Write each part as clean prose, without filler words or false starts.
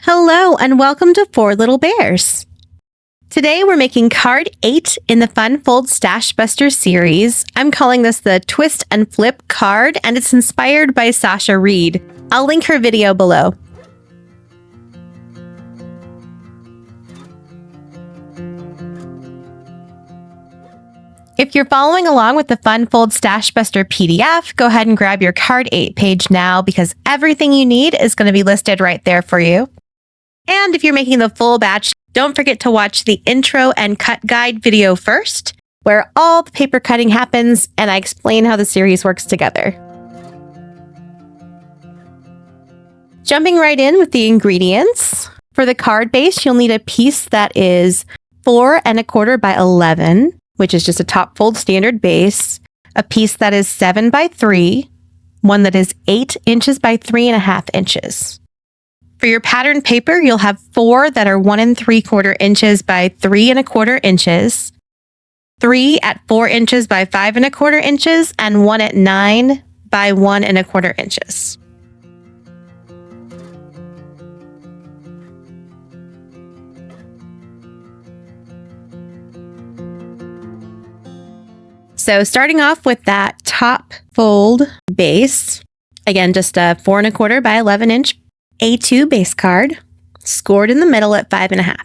Hello and welcome to Four Little Bears. Today we're making card 8 in the Fun Fold Stash Buster series. I'm calling this the Twist and Flip card, and it's inspired by Sasha Reade. I'll link her video below. If you're following along with the Fun Fold Stash Buster PDF, go ahead and grab your card 8 page now because everything you need is going to be listed right there for you. And if you're making the full batch, don't forget to watch the intro and cut guide video first, where all the paper cutting happens and I explain how the series works together. Jumping right in with the ingredients. For the card base, you'll need a piece that is 4 1/4 by 11, which is just a top fold standard base, a piece that is 7 by 3, one that is 8 inches by 3.5 inches. For your pattern paper, you'll have 4 that are 1 3/4 inches by 3 1/4 inches, 3 at 4 inches by 5 1/4 inches, and 1 at 9 by 1 1/4 inches. So starting off with that top fold base, again, just a 4 1/4 by 11 inch A2 base card, scored in the middle at 5 1/2.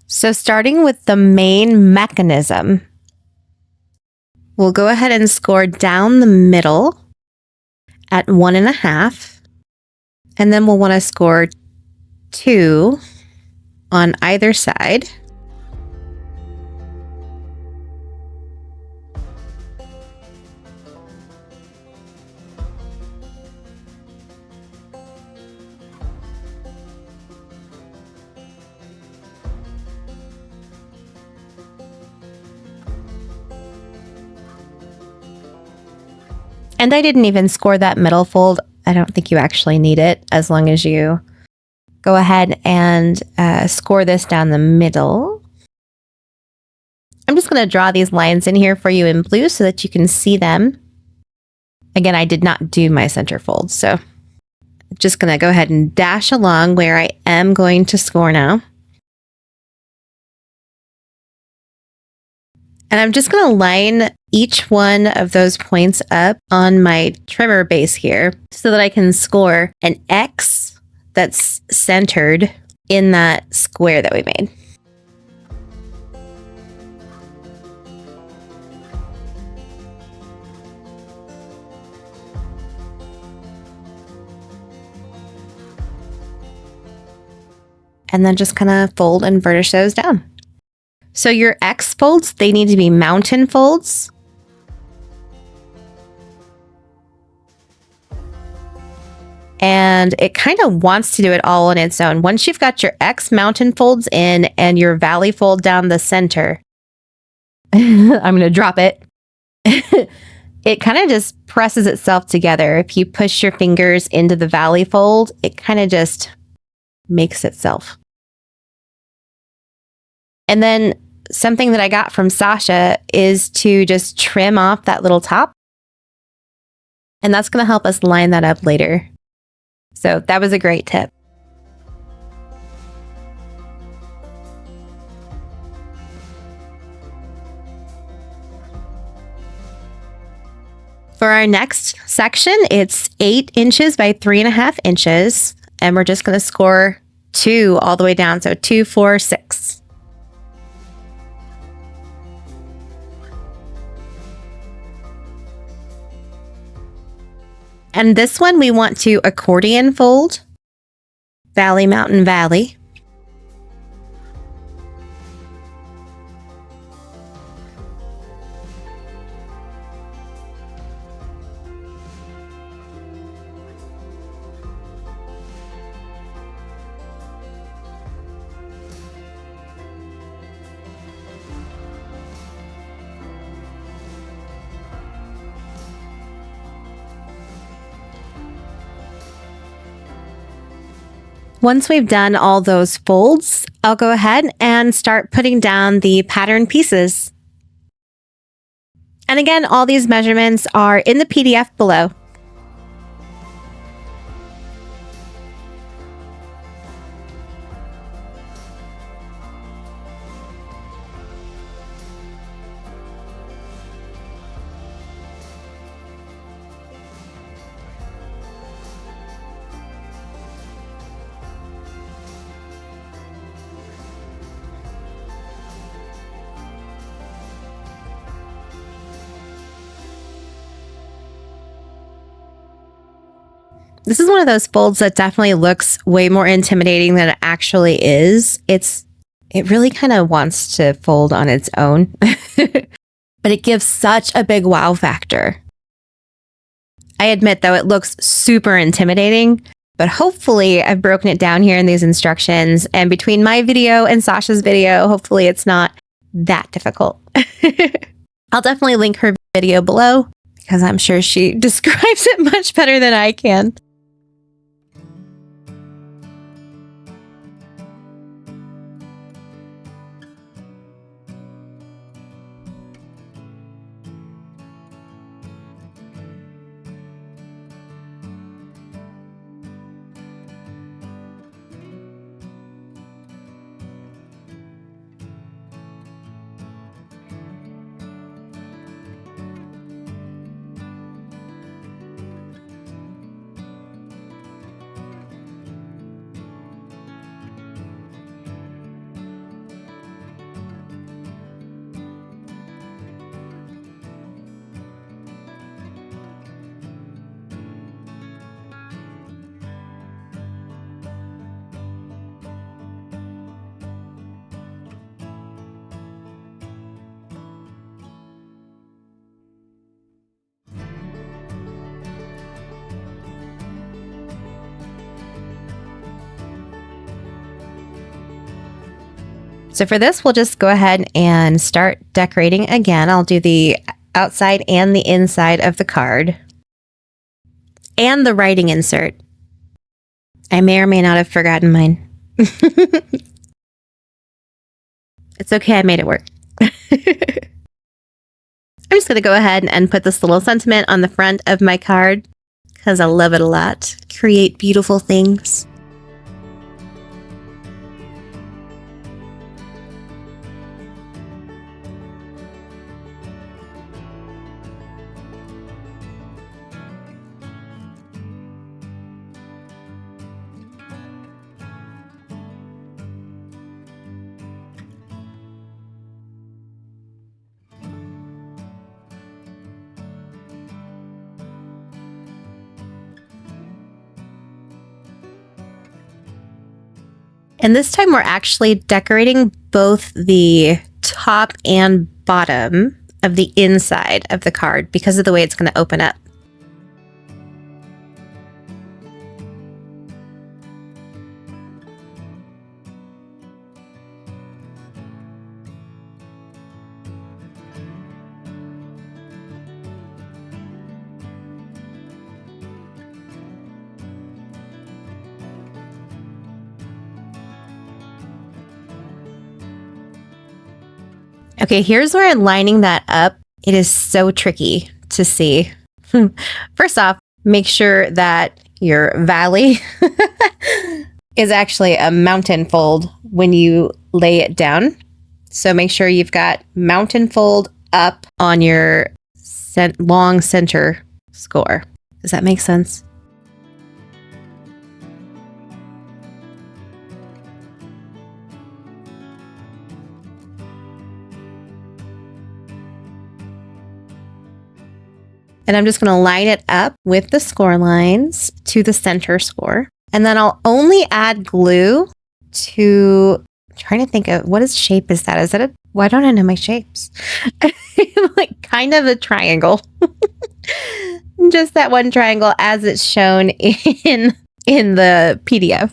So starting with the main mechanism, we'll go ahead and score down the middle at 1 1/2, and then we'll want to score 2 on either side. And I didn't even score that middle fold. I don't think you actually need it as long as you go ahead and score this down the middle. I'm just going to draw these lines in here for you in blue so that you can see them. Again, I did not do my center fold, so I'm just going to go ahead and dash along where I am going to score now. And I'm just going to line each one of those points up on my trimmer base here so that I can score an X that's centered in that square that we made. And then just kind of fold and burnish those down. So your X folds, they need to be mountain folds. And it kind of wants to do it all on its own. Once you've got your X mountain folds in and your valley fold down the center, I'm going to drop it. It kind of just presses itself together. If you push your fingers into the valley fold, it kind of just makes itself. And then something that I got from Sasha is to just trim off that little top. And that's going to help us line that up later. So that was a great tip. For our next section, it's 8 inches by 3.5 inches. And we're just going to score 2 all the way down. So 2, 4, 6. And this one we want to accordion fold, valley, mountain, valley. Once we've done all those folds, I'll go ahead and start putting down the pattern pieces. And again, all these measurements are in the PDF below. This is one of those folds that definitely looks way more intimidating than it actually is. It really kind of wants to fold on its own, but it gives such a big wow factor. I admit though, it looks super intimidating, but hopefully I've broken it down here in these instructions, and between my video and Sasha's video, hopefully it's not that difficult. I'll definitely link her video below because I'm sure she describes it much better than I can. So for this, we'll just go ahead and start decorating again. I'll do the outside and the inside of the card and the writing insert. I may or may not have forgotten mine. It's okay, I made it work. I'm just going to go ahead and put this little sentiment on the front of my card because I love it a lot. Create beautiful things. And this time we're actually decorating both the top and bottom of the inside of the card because of the way it's going to open up. Okay, here's where lining that up, it is so tricky to see. First off, make sure that your valley is actually a mountain fold when you lay it down. So make sure you've got mountain fold up on your long center score. Does that make sense? And I'm just going to line it up with the score lines to the center score. And then I'll only add glue to, I'm trying to think of, what shape is that? Is that why don't I know my shapes? Like kind of a triangle. Just that one triangle as it's shown in the PDF.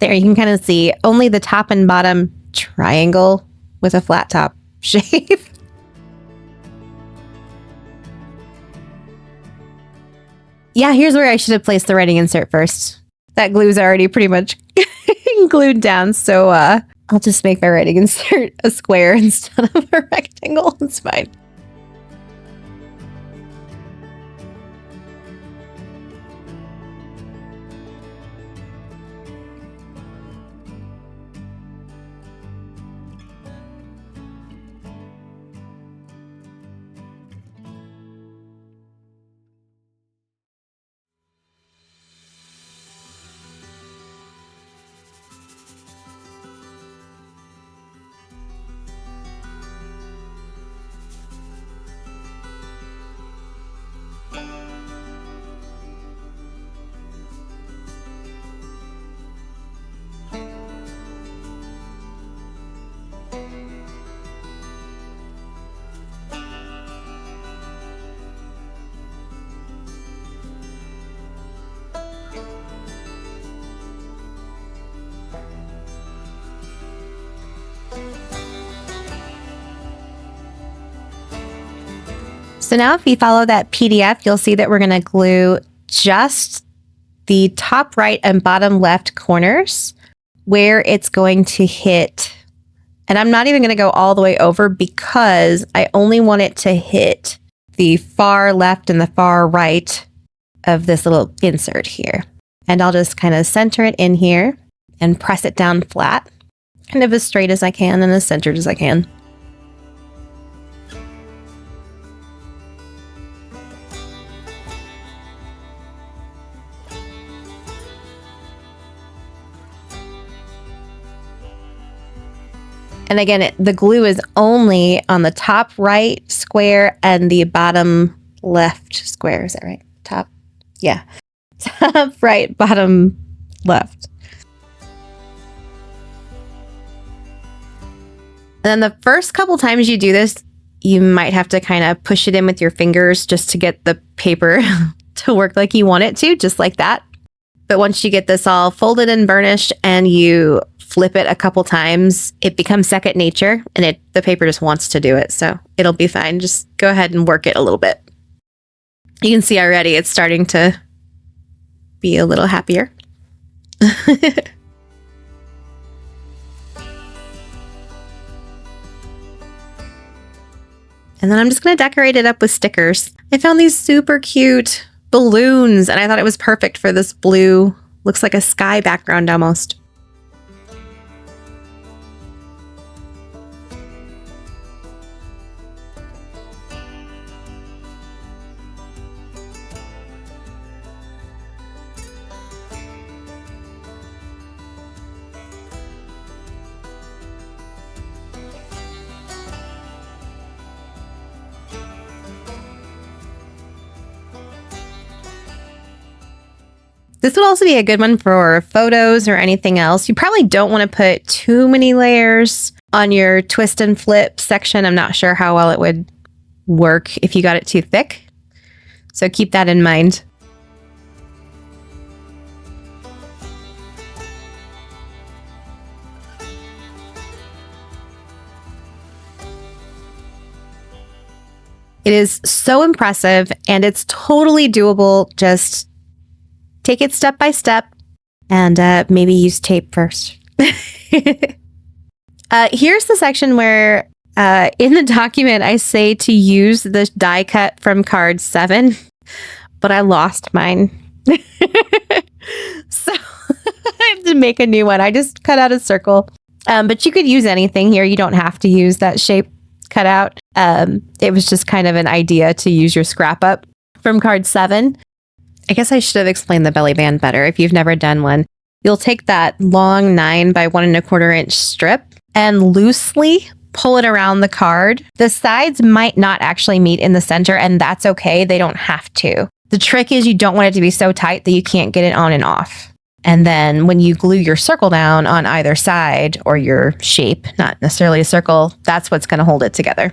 There, you can kind of see only the top and bottom triangle with a flat top shape. Yeah, here's where I should have placed the writing insert first. That glue's already pretty much glued down, so I'll just make my writing insert a square instead of a rectangle. It's fine. So now if you follow that PDF, you'll see that we're going to glue just the top right and bottom left corners where it's going to hit. And I'm not even going to go all the way over because I only want it to hit the far left and the far right of this little insert here. And I'll just kind of center it in here and press it down flat, kind of as straight as I can and as centered as I can. And again, the glue is only on the top right square and the bottom left square. Is that right? Top? Yeah. Top right, bottom left. And then the first couple times you do this, you might have to kind of push it in with your fingers just to get the paper to work like you want it to, just like that. But once you get this all folded and burnished and you flip it a couple times, it becomes second nature and the paper just wants to do it. So it'll be fine. Just go ahead and work it a little bit. You can see already it's starting to be a little happier. And then I'm just going to decorate it up with stickers. I found these super cute balloons and I thought it was perfect for this blue, looks like a sky background almost. This would also be a good one for photos or anything else. You probably don't want to put too many layers on your twist and flip section. I'm not sure how well it would work if you got it too thick. So keep that in mind. It is so impressive and it's totally doable. Just take it step by step and maybe use tape first. Here's the section where in the document I say to use the die cut from card 7, but I lost mine. So I have to make a new one. I just cut out a circle. But you could use anything here. You don't have to use that shape cut out. It was just kind of an idea to use your scrap up from card 7. I guess I should have explained the belly band better. If you've never done one, you'll take that long 9 by 1 1/4 inch strip and loosely pull it around the card. The sides might not actually meet in the center, and that's okay. They don't have to. The trick is you don't want it to be so tight that you can't get it on and off. And then when you glue your circle down on either side, or your shape, not necessarily a circle, that's what's going to hold it together.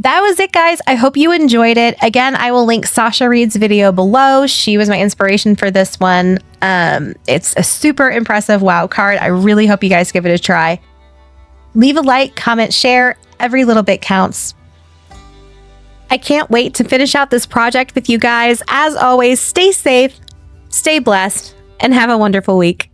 that was it, guys. I hope you enjoyed it. Again, I will link Sasha Reade's video below. She was my inspiration for this one. It's a super impressive WoW card. I really hope you guys give it a try. Leave a like, comment, share. Every little bit counts. I can't wait to finish out this project with you guys. As always, stay safe, stay blessed, and have a wonderful week.